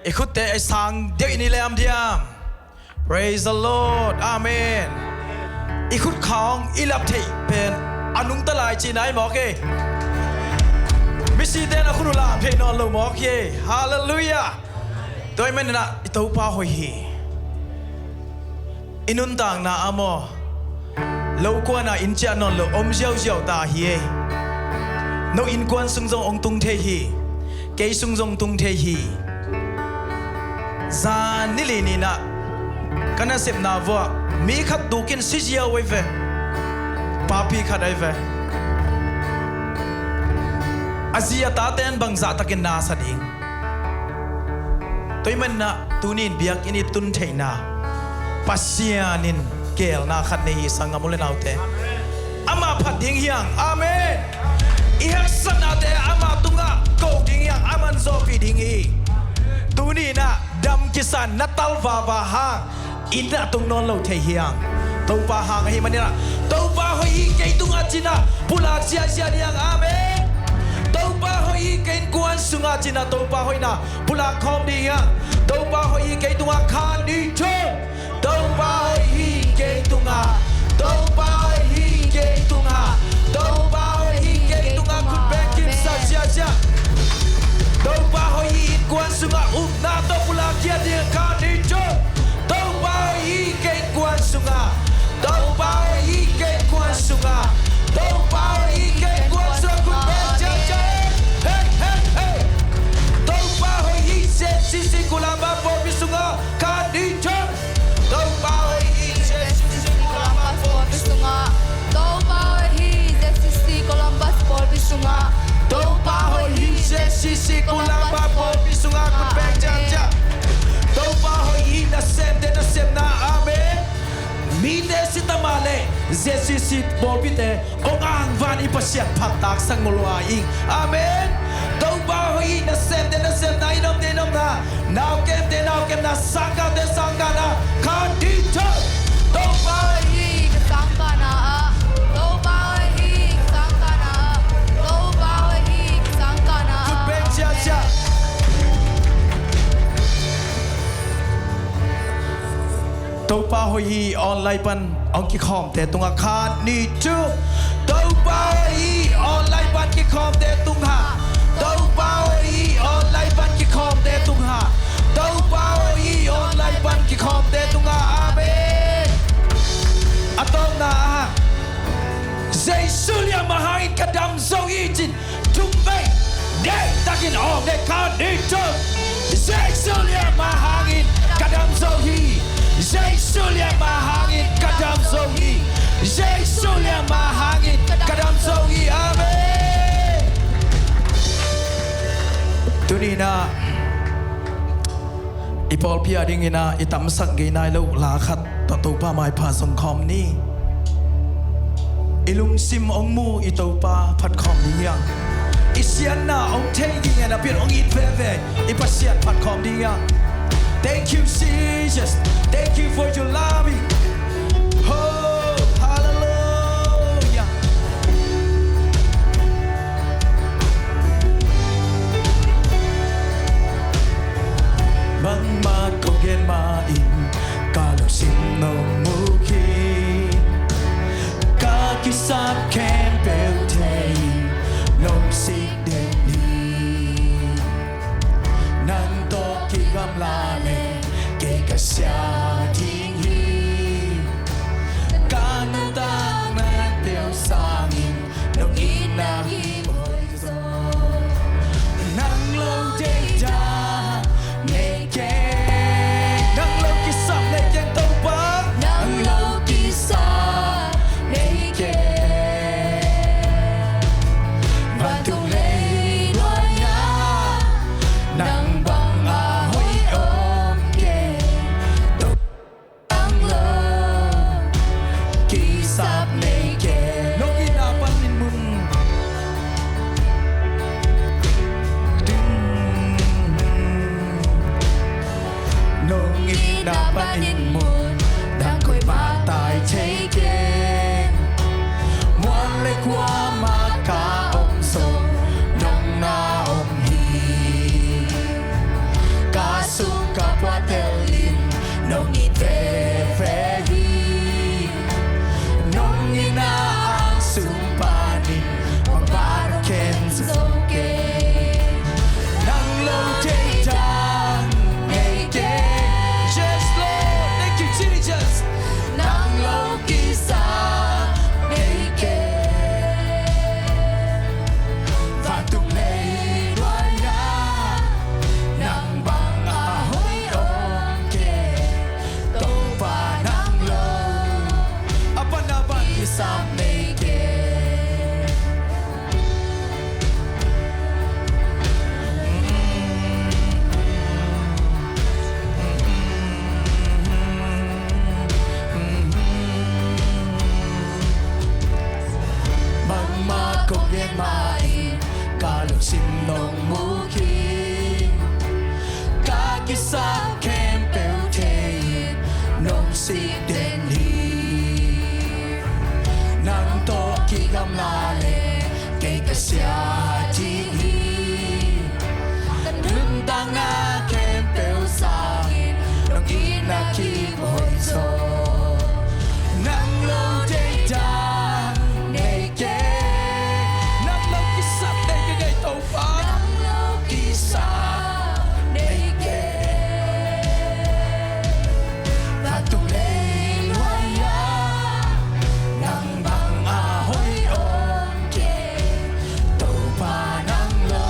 ikut te sang dia ini lem diam. Praise the Lord, Amen. Ikut kong ilap te pen anung talai cinai moke. Misi den aku nula pe non lo moke. Hallelujah. Doi men na itau pa hoi hi. Inun tang na amo. Lo kwa na incha non lo om jiao jiao ta hi. No in quan sung zong ong tung te hi. Kei sung zong tung te hi. Zan nili ni na. Kana sep na vo mi khat dukin si jiao wei ve. Papi khat ai ve. Azia ta ten bang za takin na sa ding. Toy man na tunin biak ini tun thei na. Pasianin kel na khat nei sangamule naute. Ama phat ding hiang. Amen. Ihak sanate ama tunga ko ding hiang aman zo pi ding hi. Tuni na dam kisan natal va va ha. Ina tung non lo thei hiang. Tau pa hang hi manira. Tau pa hoi ke tunga china pulak sia sia diang. Amen. Tau pa hoi ke kuan sunga china tau pa hoi na pulak khom diang. Tau pa hoi ke tunga khan di cho. Tau pa hoi ke tunga. Tau pa hoi ke tunga. Tau pa hoi ke tunga kut bekim sa sia sia. Tau pa hoi kuan sunga na to pulak kia dia khan di cho. Tau pa hoi ke kuan sunga. Tau pa hoi ke kuan sunga. Tau pa hoi ke kuan sunga kut bekim sa. Hey hey hey. Tau pa hoi se sisi kulamba po bisunga khan di cho. Tau pa hoi se sisi kulamba po bisunga. Tau pa hoi se sisi kulamba po bisunga. Tau pa hoi se sisi kulamba po bisunga kut bekim sa. Tau pa hoi na sem na amen. Mite sitamale zesi sit bobite ongang van ipasiat patak sang mulwa ing amen. Tau pa hoi na sem na inom de inom na now kem na sangka de sangka na kadita. Tau pa hoi sangka na tau pa hoi sangka na tau pa hoi sangka na kut bekim sa. Tau pa hoi online pan ong ki khom te tunga khan ni chu. Tau pa hoi online pan ki khom te tunga. Tau pa hoi online pan ki khom te tunga. Tau pa hoi online pan ki khom te tunga. Amen. Atong na Jesulia mahangin kadam zong ijin tumbe de takin om de khan ni chu. Jesulia mahangin kadam zong hi. Jesulia mahangin kadam zongi. Jesulia mahangin kadam zongi. Amen. Tunina ipol pia dingina itam sak ginai lo la khat to pa mai pha song khom ni. Ilung sim ong mu ito pa phat khom ni yang. Isian na ong thei gi na pin ong it ve ve ipasiat phat khom ni yang. Thank you, Jesus. Thank you for your loving. Oh, hallelujah. Mang ma kogen ma in kalok sim no muki. Ka kisap ken pel tei long sik de ni. Nang to ki gam la le ke ka sia ting hi. Kanu tak na teo sangin nong ina hi boy so. Nang lo de ja ne ke. Nang lo ki sap ne ke to pa. nang lo ki sa nei ke Bantu le loan ya. Nang bang a hoi om ke. nang lo Ki sap ne ke. No ginapan min mun. No ginapan min mun. Đang khôi ba tài chế kê. Muan lê qua ma ca ông sông. Nông na ông hi. Ca su gam la le ke ka sia ji hi kan lum ta nga kem peu sa nong i na ki hoi so nang lo dei da nei ke nang lo ki sap nei ke gai tau pa nang lo ki sa nei ke và tu le loai ya nang bang a hoi om ke tau pa nang lo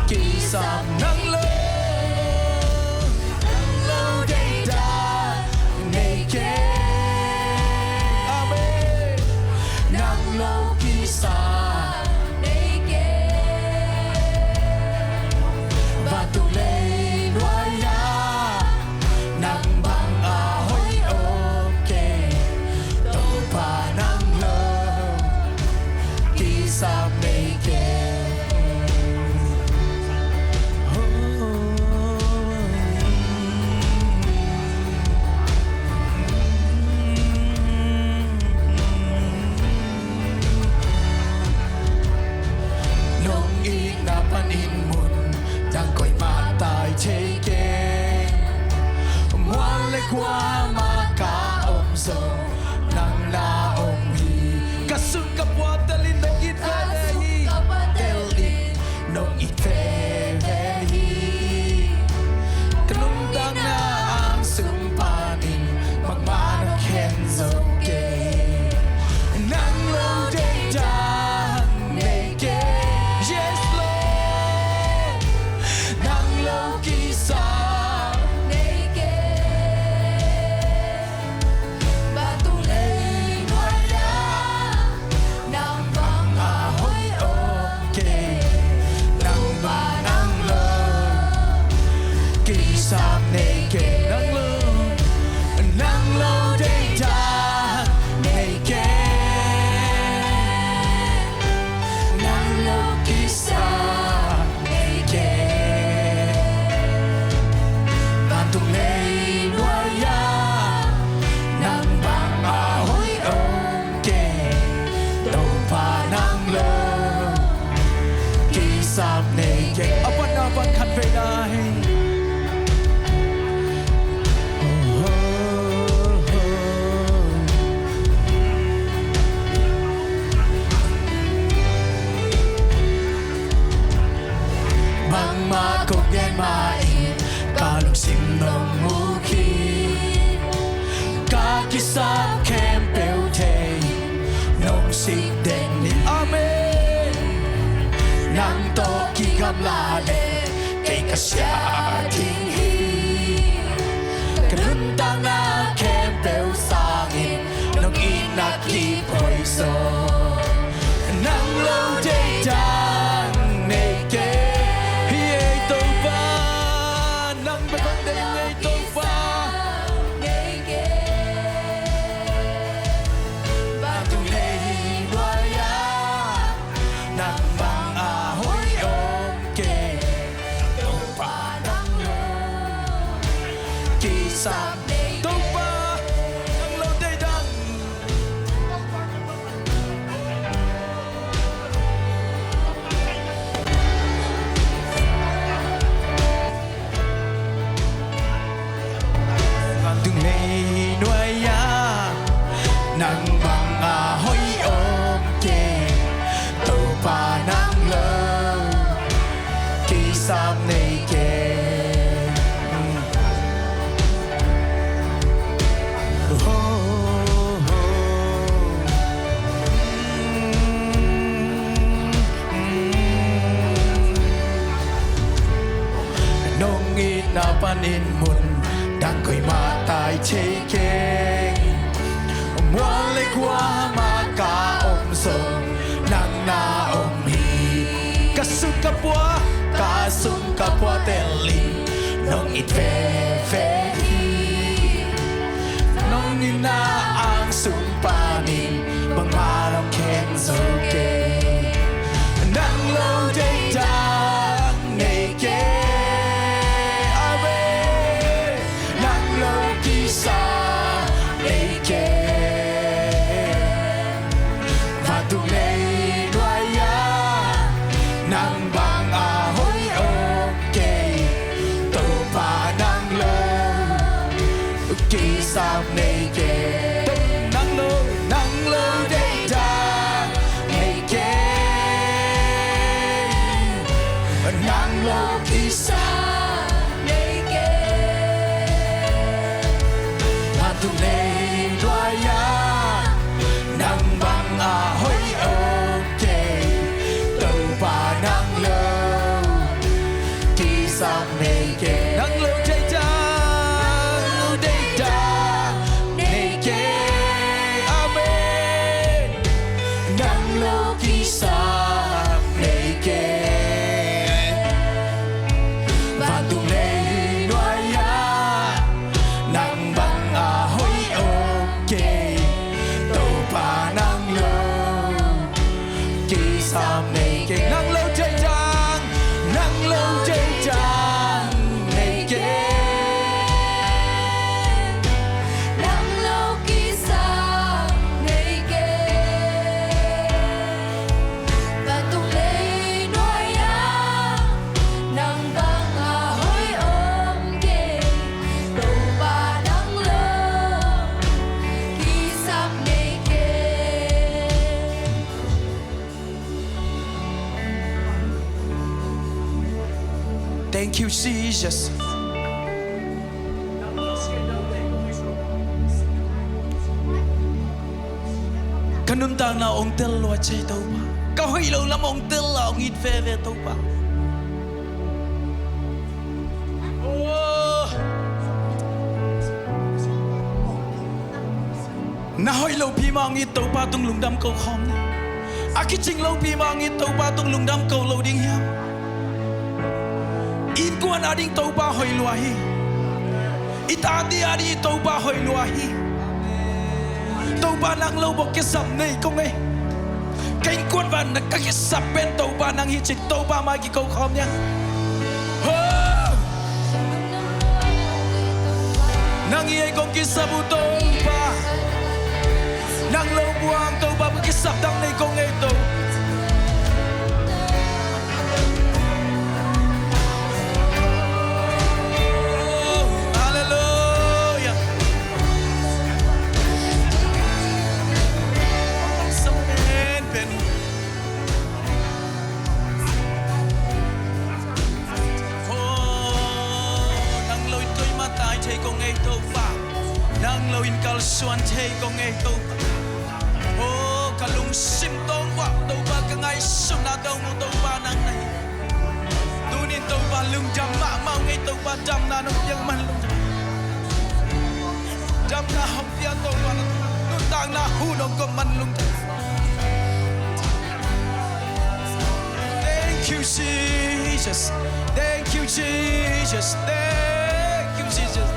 ki sap nang lo qua ma cả ông sô nang na ông hi kasung kapwa talin nong it hi telin nong it hi kanung dang na ang sumpanin magmanang ken zoke nang lo day dang neke yes Lord nang lo kisa sap nei ke nang lo dei da nei ke nang lo ki sa nei ke van tung nei noa ya nang bang a hoi om ke tau pa nang lo ki sap nei ke apan khat ve dai ma ko gen ma in ka lung sim nong mu ki ka ki sa kem peu te nong si den ni amen nang to ki gam la le ke ka sia ting hi ka lun ta na kem peu sang in nong in na ki poi so nang lo dei da nei ke tông ba nang lo dei dang van tung nei noa ya nang bang a hoi om ke tau pa nang lo ki sap nei ke na panin mun đang cười mà tai chê kê mua lấy qua mà cả ông sông nang na ông hi kasung kapwa telin nong it ve hi nong in na ang sumpanin bang marong ken zoke nang lo dei dang nei ke kisah nege nang lo data nege nang lo kisah nege batu nei doya nang bang ahoy oke tàu ba nang lo kisah nege nang lo data Thank you, Jesus. Kanunta na ong tel lo chay tau ba. Kahoy lo lam ong tel la ong it fe tau ba. Nahoy lo pi mang it tau ba tung lung dam câu khom. Aki ching lo pi mang it tau ba tung lung dam câu lo ding hiam. In kuan ading tau ba hoy luahi. Itati adi tau ba hoy luahi. Tau ba nang lo bok kisap nei kong ei. Kain kuan van na kakisap ben tau ba nang hichik tau ba mai ki câu khom nha. Nang iay kong kisabu tau ba. Nang lo buang tau ba kisap dang nei kong ei tau. Nang lo in kal suan thei ko ngai to o kalung sim tong wa to ba ka ngai sum na dong mu to ba nang nai tu nin to ba lung jam ma mau ngai to ba jam na no yang man lung jam na hom pia to ba nu tang na hu no ko man lung. Thank you Jesus, thank you Jesus, thank you Jesus.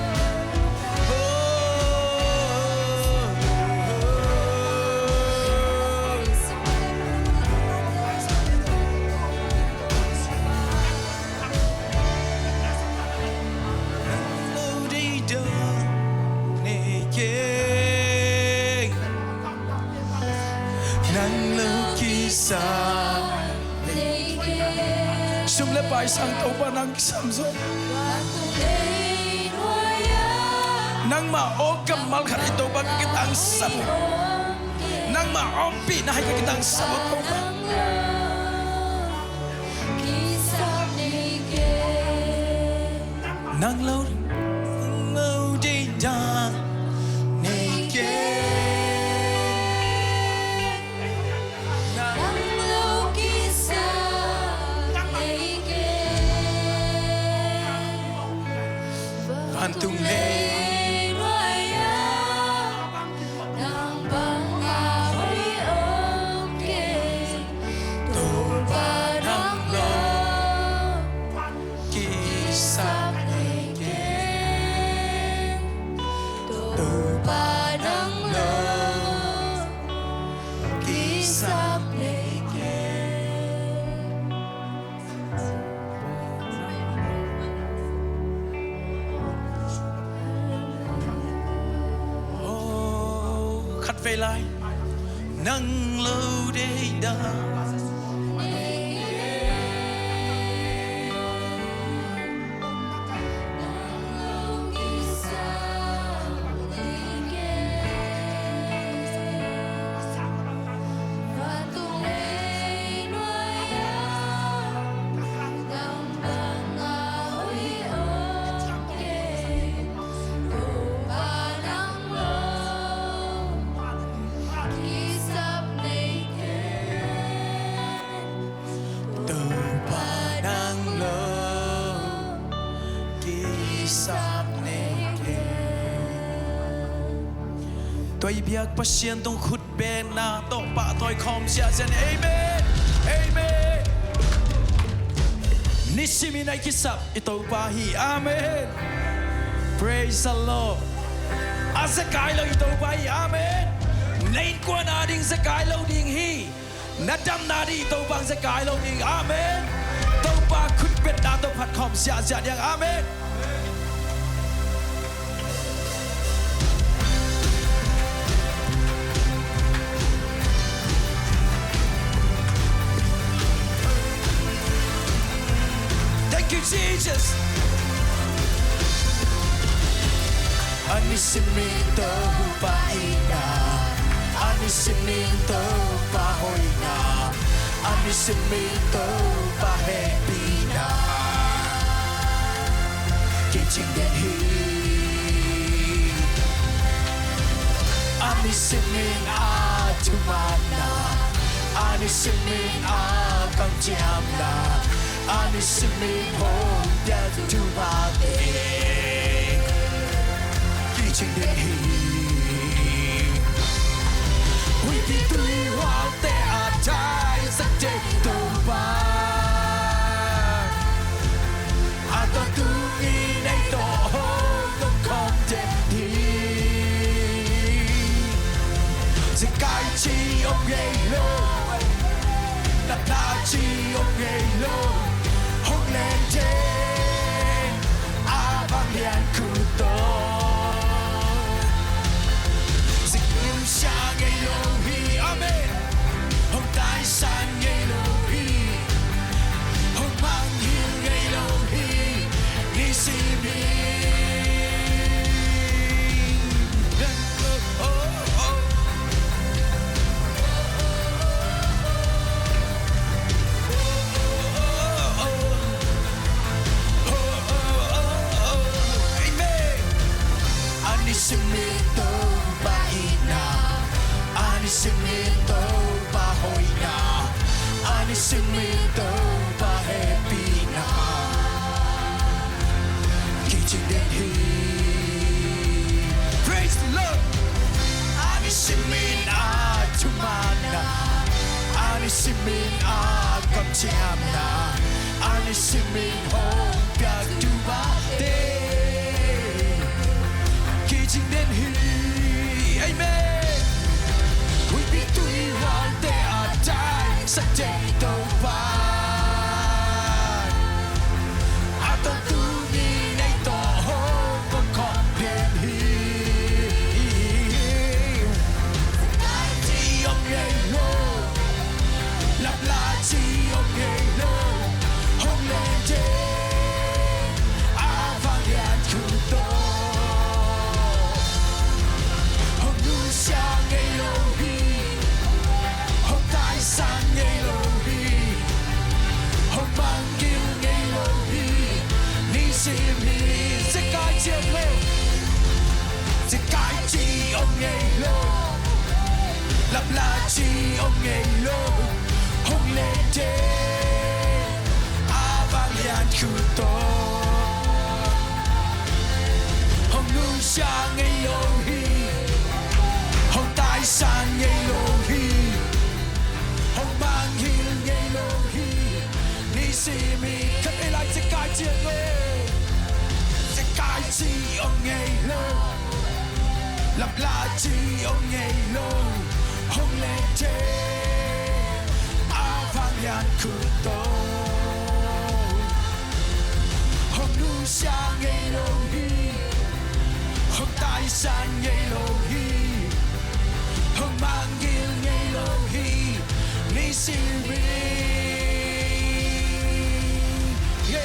Sum le pai sang tau ba nang samso nang ma o kamal khat ito ba kitang sam nang ma om pi na hai kitang sam tau ba nang lo di da Antung nei roya nang bang ahoy oke to parang lo kisah nege to parang lo kisah nege. Về lại nâng lâu để đợi sap ne ke tôi biak pasien tung khut ben na to pa toi khom sia zen amen amen nisimi nai kisap ito pa hi amen praise the Lord azakai lo ito pa hi amen nain kwa na ding zakai lo ding hi nadam na di ito bang zakai lo ding amen to pa khut ben na to phat khom sia sia yang amen Jesus Anisimito paina Anisimito pahoina Anisimito pahepina Kiching den hi Anisimin atumana Anisimin akamtiamna Anisimin home death to my day Teaching the heat We be three while there are times that take the back I thought to me they don't hold the content The guy chi ông gay low La la chi ông gay low Hong lên trên A vang hiền khu tố Dịch im xa ngay lô hi Amen Hong tai san ngay lô hi Hong mang hiền ngay lô hi Ni si mi Anisimito paina Anisimito pahoina Anisimito pahepina Kiching den hi Praise the Lord Anisimin atumana Anisimin akamtiamna Anisimin hong piagduba Teaching them here, amen. We be three while they are dying, so they don't find. I don't do me, they don't hold the complaint here. Chi ông gây lô, lặp lại chi ông gây lô, hông lên trên, a vang đèn khu tô. Xa ngay lô hi Hông tai san ngay lô hi Hông mang kêu ngay lô hi Ni si mi Sẽ cai chiếc lô Sẽ cai chi ông ngay lô Lặp là chi ông ngay lô Hông lên trên A vang lian khu tô Hông ngu xa ngay lô hi Hong tai san ngay lô hi Hong mang hiền ngay lô hi Ni si mi Cất ấy lại sẽ cai chiếc lô Sẽ cai chi ông ngay lô Lặp là chi ông ngay lô Hong lên trên A vang lian khu tô Hong nu xa ngay lô hi Hong tai san ngay lô hi Hong mang gil ngay lô hi Ni si mi Yeah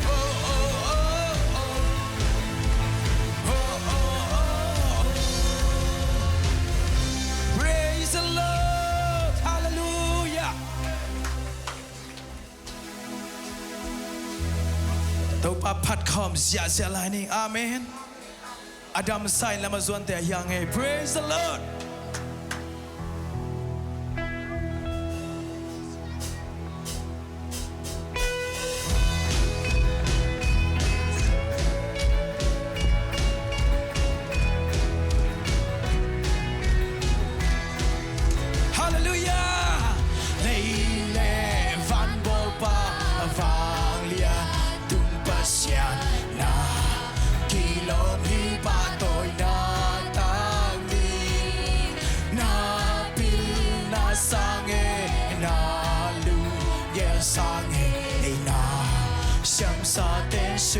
Oh oh oh oh Oh oh oh Praise the Lord Hallelujah Tau pa phat khom zia zia lai ni amen Adam sai lama zuan te yang hey praise the Lord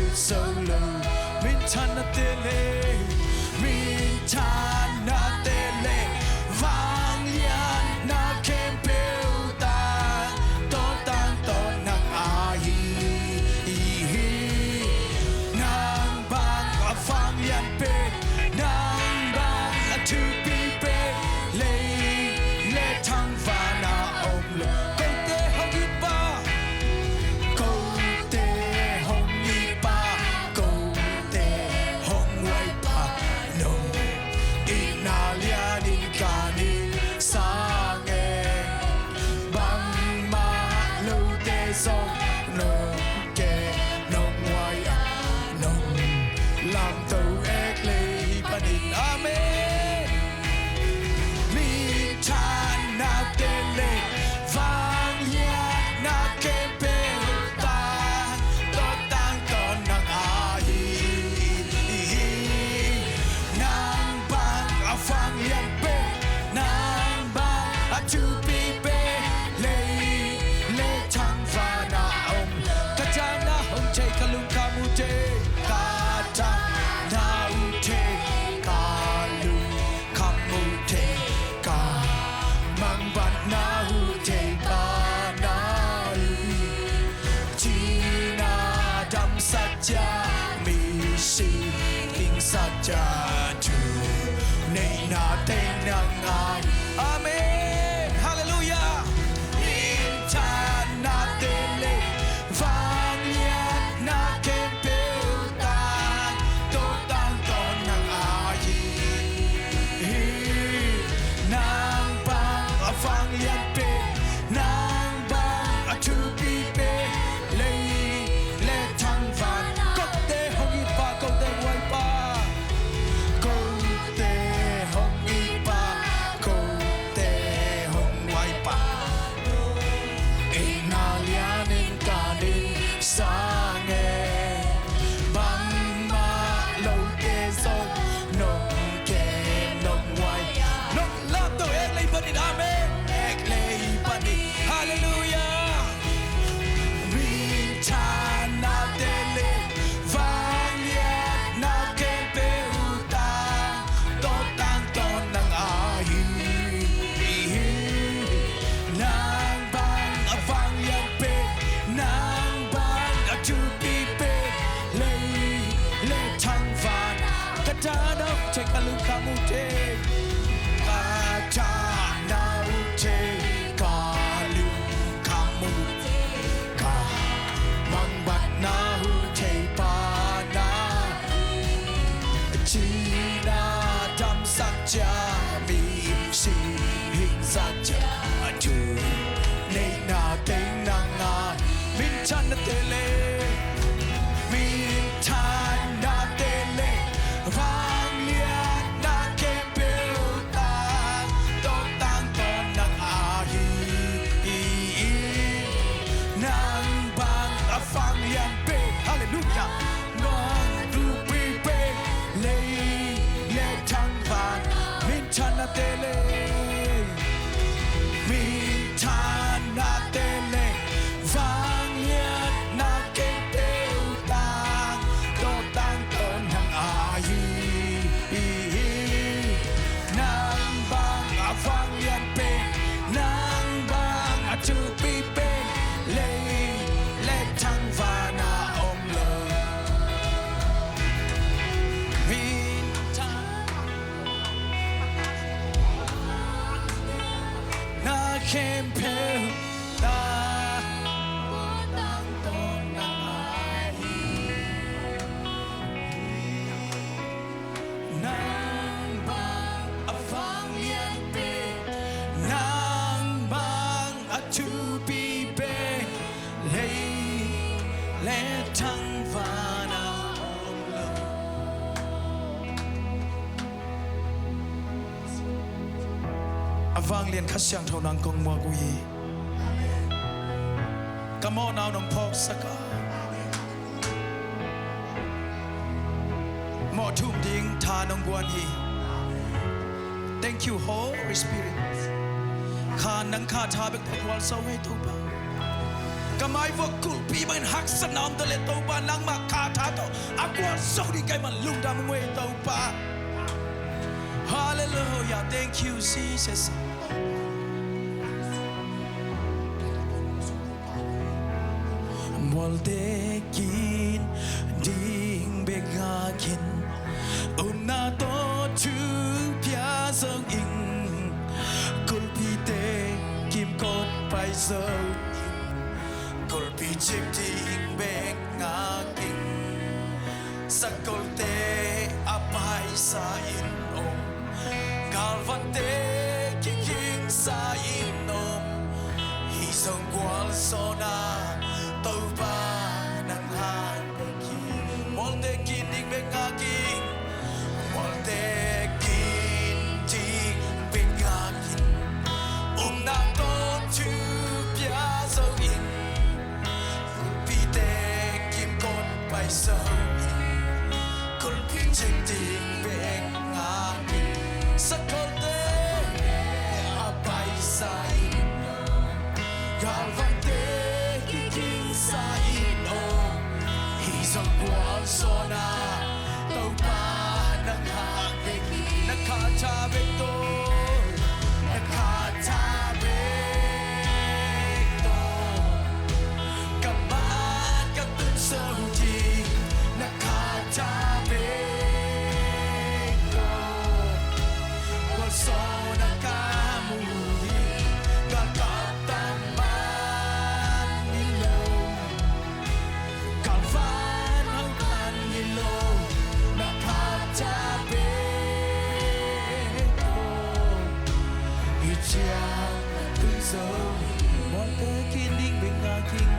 สุดโซโลมินทันนาเตเลมินทันนาเตเลวางเลียนนาเข้มเปลตาตอนตังตอนนักอาฮีนางบางอาฟังเลียนเปนางบางอาทูปีเปเลทังฟานาอมโลเกเตฮองอีปาเกเตฮองอีปาเกเตฮองไวปาโนอินาเลียนิกานิสางเอบังมาโลเตซองโนเกนงไวนงลำตัวเอกเลยปนินอาเมนมีชานาเตเลฟังเลียนาเกเปตาตอตังตอนนังอาฮีนางบางอาฟังเลียนเปนางบางอาจูปีเปเลทังฟานาอมกะจานาหงเจกะลุงคามูเจกาจานาอุเทกาลุงคามูเทกามังบัดนาหูเทปานาลุจีนาดัมสัจจามีสีอิงสัจจาจูในนาเตนังอาอาเมนฮาเลลูยาอินทานาเตเลฟังเลียนาเกเปตาโตตังตอนนังอาฮีนางบางอาฟังเลียนเปนางบางอาทูปีเปเลทังฟานก็เตฮองอีปาก็เตไวปาก็เตฮองอีปาก็เตฮองไวปาอินาเลียนินกานินสางเอบังมาโลเกโซนงเกนงไวนงลาตัวเอกเลยปนิดอาเมนเอกเลยปนิดฮาเลลูยาวิชานาเตเลฟังเลียนาเกเปอุตาตอตังตอนนังอาฮีนางบางอาฟังเลียเปนางบางอาจูปีเปเลทังฟานกะจานาเจกะลุคามูเทกาจานาอุเทกาลุคามูกามังบัดนาหูเทปานาจีนาดัมสัจจามีสีหิงสัจจาจูในนาเตนังอามินชันนาเตเลมินชันนาเตเลฟังเลียนาเกเปลตาตอตังตอนนังอาฮีนางบางอาฟังเลียนเปฮาเลลูยานองดูปีเปเลทังฟานมินชันนาเตเลมินชันนาเตเลฟังเลียนาเกเปลตาตอตังตอนนังอาฮีนางบางอาฟังเลียนเปนางบางอาจูปีเปเลทังฟานาอมโลมินทันนาเข้มเปลตาตังตอนนังอาฮีนางบางอาฟังเลียนเปนางบางอาจูปีเปเลทังฟานาอมโลอาฟังเลียนคัดเสียงเท่านั้นกงมัวกุยกะมอนาวน้องพอกสกาหมอทุ่มดิงทานองกวนฮี Thank you Holy Spirit ข้านังข้าทาเบกตะกวลเศร้าให้ทุบ kamay vo kulpi man hak sanam dale to ba nang makata to akwa sori kay man lungda mwe to pa. Hallelujah, thank you Jesus. Moldekin ding begakin una to chu pia song ing kulpi te kim kot pai so kulpi chip ding begakin sakolte apai sa in om galvante king sa in om hi song kwal sona tàu ba nang han molde kining begakin molde kining begakin na to chu pia so in pite kim kon pai so kol pitching ding begakin sakolte apai sa in galvante sa ino hisang buwan sona tau pa ng hangin nakatabik to kamaan katun sa hudi nakatabik to wal sona kamuli kakataman nilo kalvan hanggan nilo nakatabik to Ijang tuzo molde kining bengaking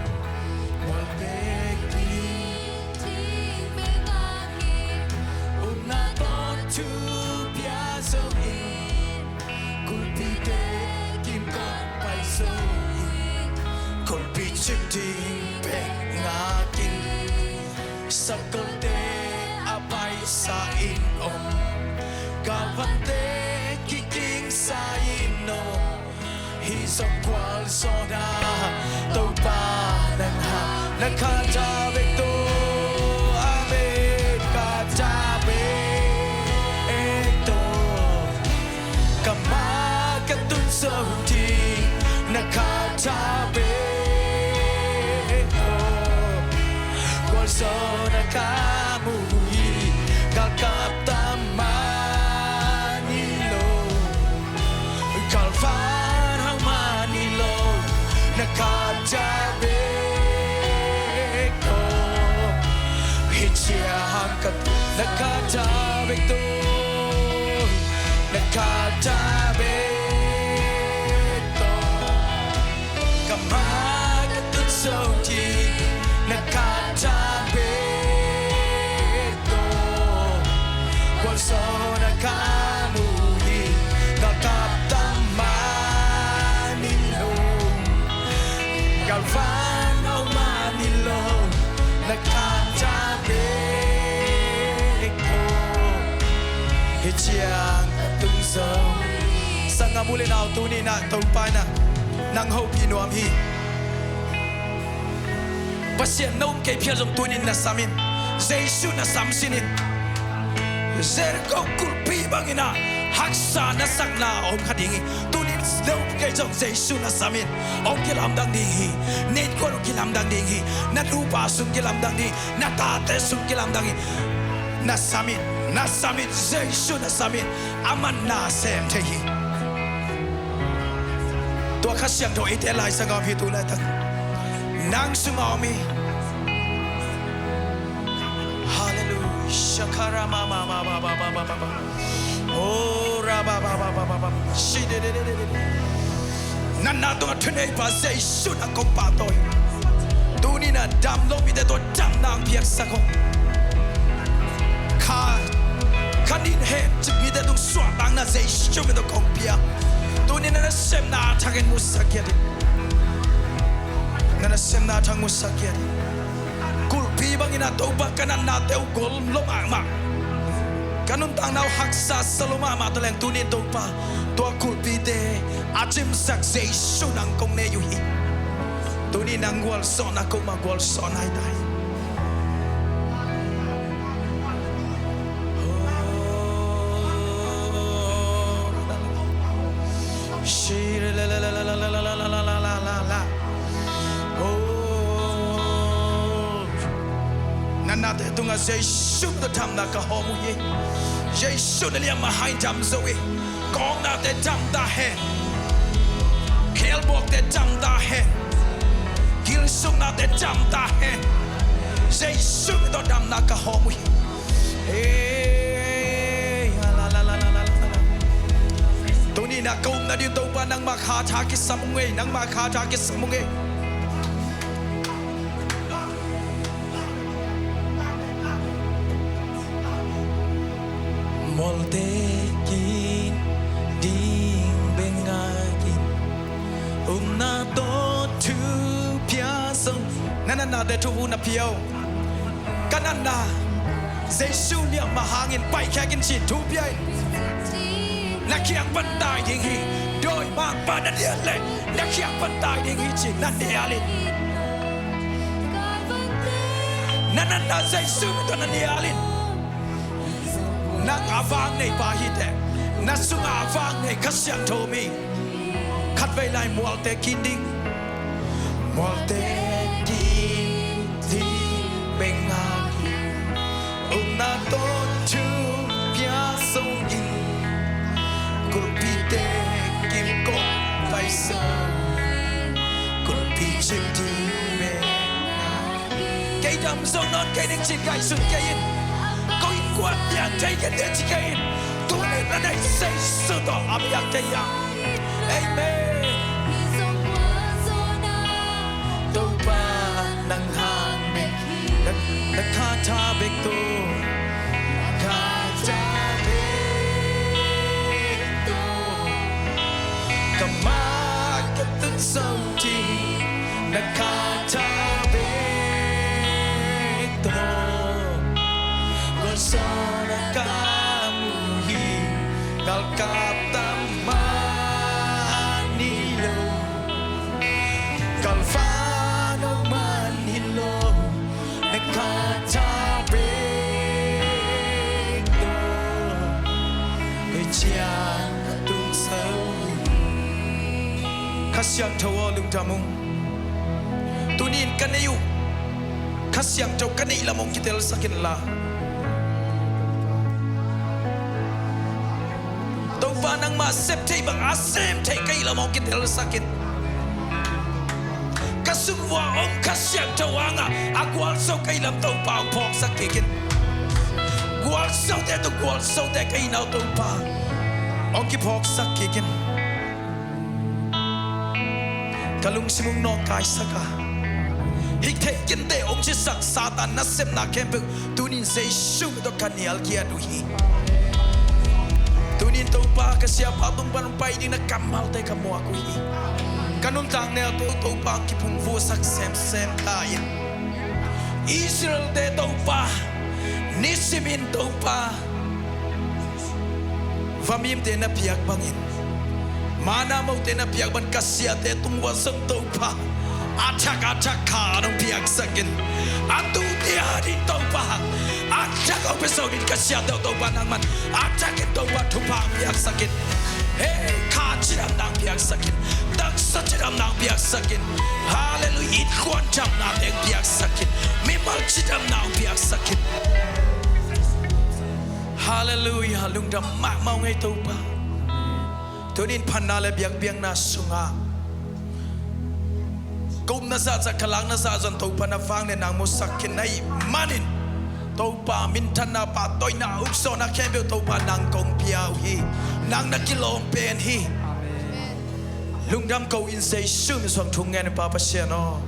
molde kining bengaking una ton chu piaso in kulpite kim kon pai so in kulpi chip ding bengaking sakolte apai sa in om galvante kiking sa ino hisang kwal soda tau pa nang ha nakatabik to amen katabik to kamakatun sa hudi nakatabik to kwal soda kamuli kakaptaman nilo kalvan hang manilo nakatabik to hityahang kat nakatabik to nakatabik to kamakatun sa hudi nakatabik to kwal so nakamuli kakaptaman nilo galvan au manilo nakatabik to hityang tung so sanga muli na tuni na taupa na nang ho pinuam hi pasien nom kay phia jong tunin na samin jesu na samsinin Zerko kulpi bangina haksa na sakna om khadingi tunin slow kay jong jesu na samin om kilam dang dingi net ko kilam dang dingi na lupa sung kilam dang di na tate sung kilam dang na samin jesu na samin aman na sem thehi to khasyang do ite lai sanga phi tu la tak nang sungami Shakara mama mama mama mama oh raba baba baba baba shi de de de de nana to thne pa sei su na ko pa toy tu ni na dam lo mi de to dam nang piak sa ko ka kanin he chi mi de tung swa bang na sei su mi de ko pia tu ni na sem na thagen musakya na sem na thang musakya kulpi bangina toba kanan na teu gol lom ama kanun tang nau haksa saloma ma to leng tunin topa to kulpi de achim sak sei sunang kong ne yu hi tu ni nang gwal son ako magwal son ay tay. Shira la la la la la la la la la la la la. Oh, nanate tunga Giêsu đã tham na ka homu ye. Giêsu đã liam ma hai jam zoe. Kong na te jam da he. Kel bok te jam da he. Gil sung na te jam da he. Giêsu đã tham na ka homu ye. Hey, la la la la la la. Tu ni na kaum na din tau pa nang makha tha ki samungai nang makha tha ki samungai. Moltekin ding bengakin na to tu pia song na de tu na piao kananda Giêsu liam ma hangin pai khakin chin tu piai na kiang pandai ding hi doi mak pa na dia le na kiang pandai ding hi chin na dia le na Giêsu to na dia le nang avang nei pa hi te na sung avang nei khasyang tho mi khat vai lai mual te kinding mual te kin ti benga na to tu pia song in kulpi te kim ko vai so kulpi chim ti me cây đầm sông non cây đinh chim cây sung cây in có in quan nhà cây cái đinh chim cây in tu nên là đây xây sự đó áp giác cây ya amen đâu ba nang hàng bek na kha tha bek tu Kama katun sauti nakatabi to Gosona kamuhi kalkatama nilo kalfano manilo nakatabi to Ichiang katun sauti Kasyang tawa lung tamong tunin kanayu kasyang taw kanay lamong kitel sakin la taw pa nang masep tay bang asem tay kay lamong kitel sakin kasungwa om kasyang tawa nga agwal so kay lam taw pa ang pok sakikin gwal so te to gwal so te kay naw taw pa ang kipok sakikin kalung simung no kai saka hikte kinte om chi sak satan na sem na kempe tunin Giêsu to kanial kia duhi tunin to pa ka siapa tung panumpai din na kamal te kamo aku hi kanun tang ne to pa ki pung vo sak sem tayin Israel te to pa nisimin to pa vamim te na piak bangin mana mau te na piak ban kasia te tungwa sang tau pa achak ka nong piak sakin atu dia di tau pa achak au peso din kasia tau pa nang man achak ke tau pa tu pa piak sakin hey ka chiram nang piak sakin tak sa chiram nang piak sakin hallelujah it kwan cham na te piak sakin mi mal chiram nang piak sakin hallelujah lung dam ma mau ngai tau pa tunin panna le biang na sunga kum na sa kalang na sa zon to pa na fang ne nang mo sakin nai manin to pa min tan na pa toy na ukso na kembel to pa nang kong piao hi nang na kilong pen hi lungdam ko in say sum song thung ngan pa pa sia no